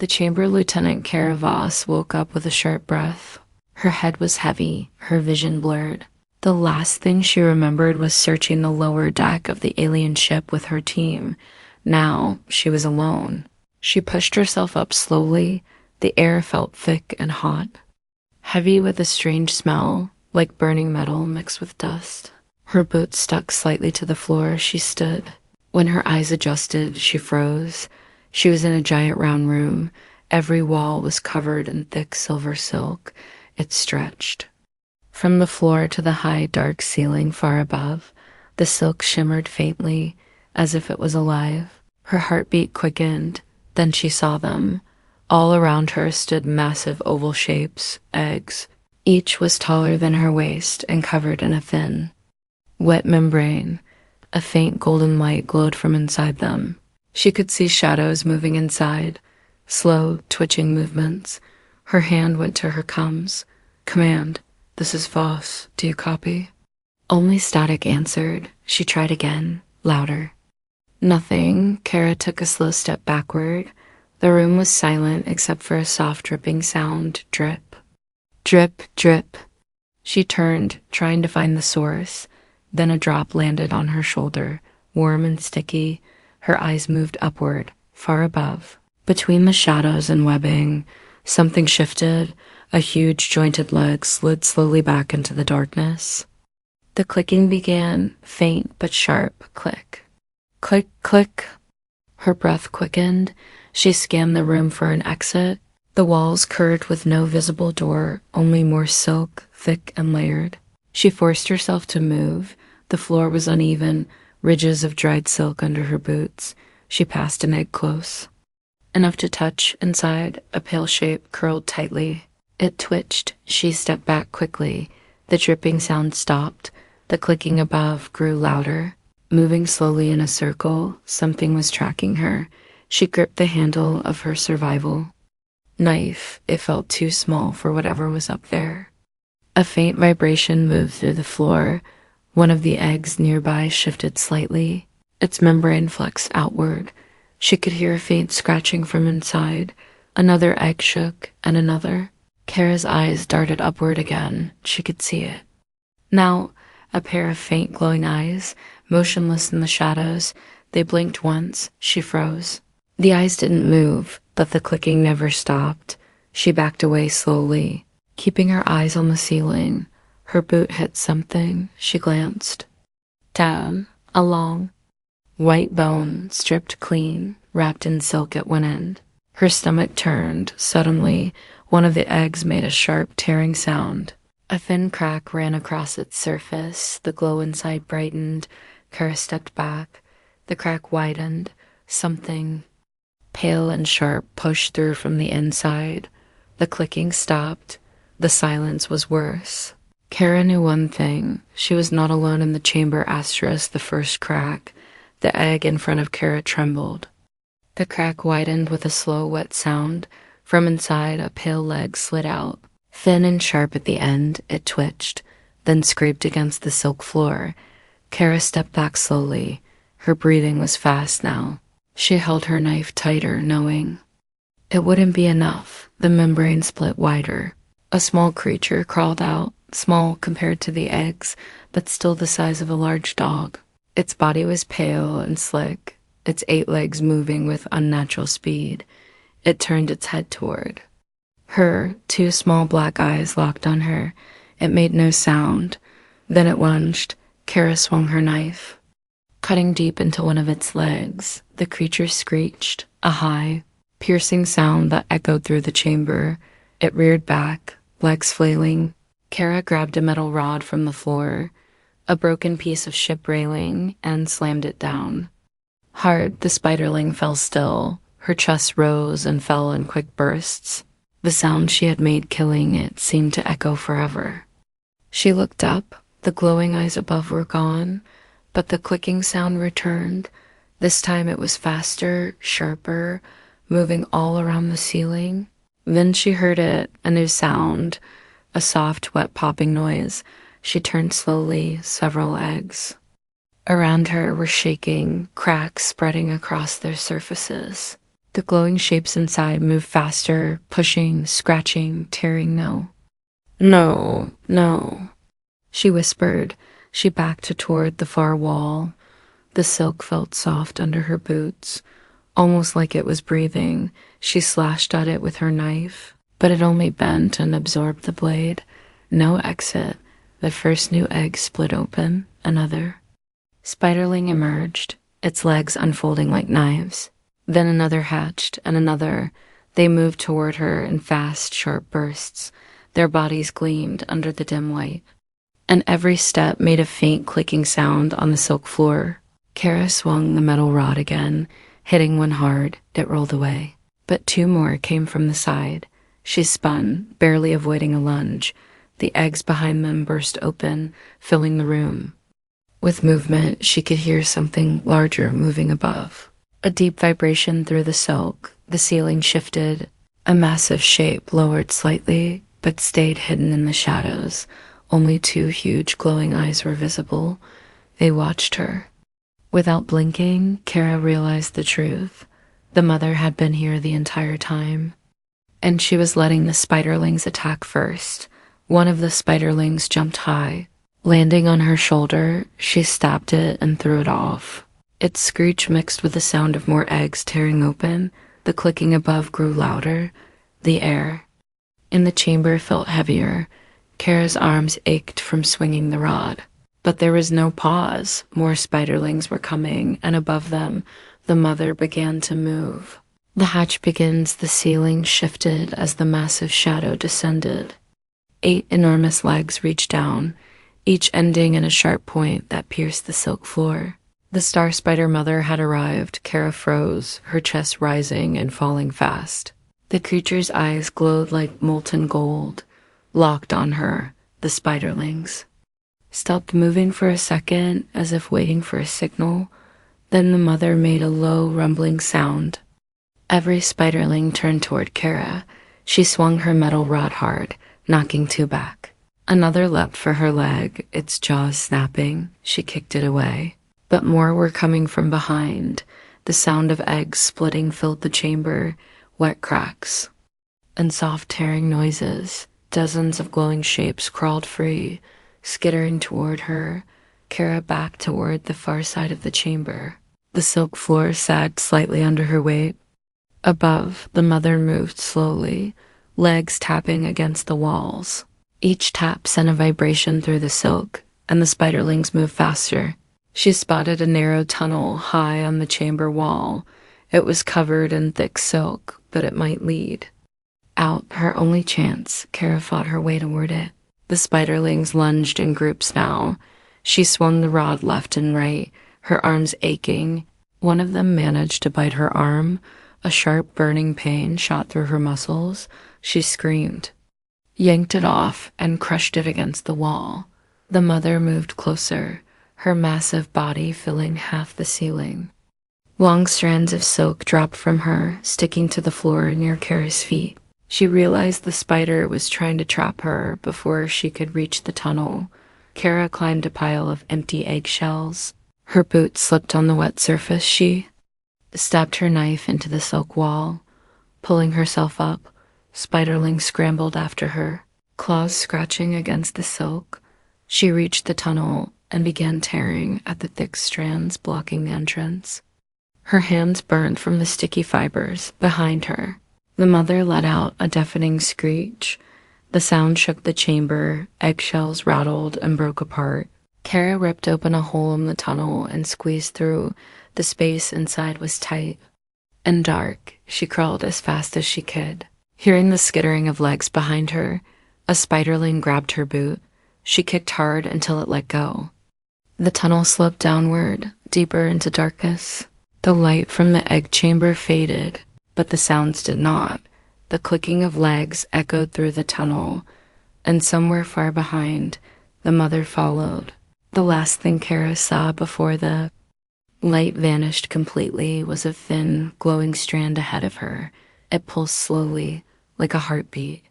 The chamber lieutenant Kara Voss woke up with a sharp breath. Her head was heavy, her vision blurred. The last thing she remembered was searching the lower deck of the alien ship with her team. Now she was alone. She pushed herself up slowly. The air felt thick and hot, heavy with a strange smell, like burning metal mixed with dust. Her boots stuck slightly to the floor as she stood. When her eyes adjusted, she froze. She was in a giant round room. Every wall was covered in thick silver silk. It stretched from the floor to the high, dark ceiling far above. The silk shimmered faintly, as if it was alive. Her heartbeat quickened. Then she saw them. All around her stood massive oval shapes, eggs. Each was taller than her waist and covered in a thin, wet membrane. A faint golden light glowed from inside them. She could see shadows moving inside, slow, twitching movements. Her hand went to her comms. "Command, this is Voss. Do you copy?" Only static answered. She tried again, louder. Nothing. Kara took a slow step backward. The room was silent except for a soft dripping sound. Drip. Drip, drip. She turned, trying to find the source. Then a drop landed on her shoulder, warm and sticky. Her eyes moved upward, far above. Between the shadows and webbing, something shifted. A huge jointed leg slid slowly back into the darkness. The clicking began, faint but sharp. Click. Click, click. Her breath quickened. She scanned the room for an exit. The walls curved with no visible door, only more silk, thick and layered. She forced herself to move. The floor was uneven, ridges of dried silk under her boots. She passed an egg close, enough to touch. Inside, a pale shape curled tightly. It twitched. She stepped back quickly. The dripping sound stopped. The clicking above grew louder. Moving slowly in a circle, something was tracking her. She gripped the handle of her survival knife. It felt too small for whatever was up there. A faint vibration moved through the floor. One of the eggs nearby shifted slightly. Its membrane flexed outward. She could hear a faint scratching from inside. Another egg shook, and another. Kara's eyes darted upward again. She could see it. Now, a pair of faint glowing eyes, motionless in the shadows. They blinked once. She froze. The eyes didn't move, but the clicking never stopped. She backed away slowly, keeping her eyes on the ceiling. Her boot hit something. She glanced down. A long, white bone, stripped clean, wrapped in silk at one end. Her stomach turned. Suddenly, one of the eggs made a sharp, tearing sound. A thin crack ran across its surface. The glow inside brightened. Kara stepped back. The crack widened. Something pale and sharp pushed through from the inside. The clicking stopped. The silence was worse. Kara knew one thing. She was not alone in the chamber. The first crack. The egg in front of Kara trembled. The crack widened with a slow, wet sound. From inside, a pale leg slid out. Thin and sharp at the end, it twitched, then scraped against the silk floor. Kara stepped back slowly. Her breathing was fast now. She held her knife tighter, knowing it wouldn't be enough. The membrane split wider. A small creature crawled out, small compared to the eggs, but still the size of a large dog. Its body was pale and slick, its 8 legs moving with unnatural speed. It turned its head toward her. 2 small black eyes locked on her. It made no sound. Then it lunged. Kara swung her knife, cutting deep into one of its legs. The creature screeched, a high, piercing sound that echoed through the chamber. It reared back, legs flailing. Kara grabbed a metal rod from the floor, a broken piece of ship railing, and slammed it down. Hard, the spiderling fell still. Her chest rose and fell in quick bursts. The sound she had made killing it seemed to echo forever. She looked up. The glowing eyes above were gone, but the clicking sound returned. This time it was faster, sharper, moving all around the ceiling. Then she heard it, a new sound, a soft, wet popping noise. She turned slowly. Several eggs around her were shaking, cracks spreading across their surfaces. The glowing shapes inside moved faster, pushing, scratching, tearing. No. No, no, she whispered. She backed toward the far wall. The silk felt soft under her boots, almost like it was breathing. She slashed at it with her knife, but it only bent and absorbed the blade. No exit. The first new egg split open. Another. Spiderling emerged, its legs unfolding like knives. Then another hatched, and another. They moved toward her in fast, sharp bursts. Their bodies gleamed under the dim light, and every step made a faint clicking sound on the silk floor. Kara swung the metal rod again, hitting one hard. It rolled away. But two more came from the side. She spun, barely avoiding a lunge. The eggs behind them burst open, filling the room. With movement, she could hear something larger moving above. A deep vibration through the silk. The ceiling shifted. A massive shape lowered slightly, but stayed hidden in the shadows. Only two huge glowing eyes were visible. They watched her. Without blinking, Kara realized the truth. The mother had been here the entire time, and she was letting the Spiderlings attack first. One of the Spiderlings jumped high. Landing on her shoulder, she stabbed it and threw it off. Its screech mixed with the sound of more eggs tearing open. The clicking above grew louder. The air in the chamber felt heavier. Kara's arms ached from swinging the rod. But there was no pause. More Spiderlings were coming, and above them, the mother began to move. The hatch begins, the ceiling shifted as the massive shadow descended. 8 enormous legs reached down, each ending in a sharp point that pierced the silk floor. The star spider mother had arrived. Kara froze, her chest rising and falling fast. The creature's eyes glowed like molten gold, locked on her. The Spiderlings stopped moving for a second, as if waiting for a signal. Then the mother made a low, rumbling sound. Every Spiderling turned toward Kara. She swung her metal rod hard, knocking 2 back. Another leapt for her leg, its jaws snapping. She kicked it away. But more were coming from behind. The sound of eggs splitting filled the chamber, wet cracks, and soft tearing noises. Dozens of glowing shapes crawled free, skittering toward her. Kara backed toward the far side of the chamber. The silk floor sagged slightly under her weight. Above, the mother moved slowly, legs tapping against the walls. Each tap sent a vibration through the silk, and the Spiderlings moved faster. She spotted a narrow tunnel high on the chamber wall. It was covered in thick silk, but it might lead out. Her only chance. Kara fought her way toward it. The Spiderlings lunged in groups now. She swung the rod left and right, her arms aching. One of them managed to bite her arm. A sharp, burning pain shot through her muscles. She screamed, yanked it off, and crushed it against the wall. The mother moved closer, her massive body filling half the ceiling. Long strands of silk dropped from her, sticking to the floor near Kara's feet. She realized the spider was trying to trap her before she could reach the tunnel. Kara climbed a pile of empty eggshells. Her boot slipped on the wet surface. She stabbed her knife into the silk wall. Pulling herself up, Spiderling scrambled after her, claws scratching against the silk. She reached the tunnel and began tearing at the thick strands blocking the entrance. Her hands burned from the sticky fibers behind her. The mother let out a deafening screech. The sound shook the chamber. Eggshells rattled and broke apart. Kara ripped open a hole in the tunnel and squeezed through. The space inside was tight and dark. She crawled as fast as she could. Hearing the skittering of legs behind her, a Spiderling grabbed her boot. She kicked hard until it let go. The tunnel sloped downward, deeper into darkness. The light from the egg chamber faded, but the sounds did not. The clicking of legs echoed through the tunnel, and somewhere far behind, the mother followed. The last thing Kara saw before the light vanished completely was a thin, glowing strand ahead of her. It pulsed slowly, like a heartbeat.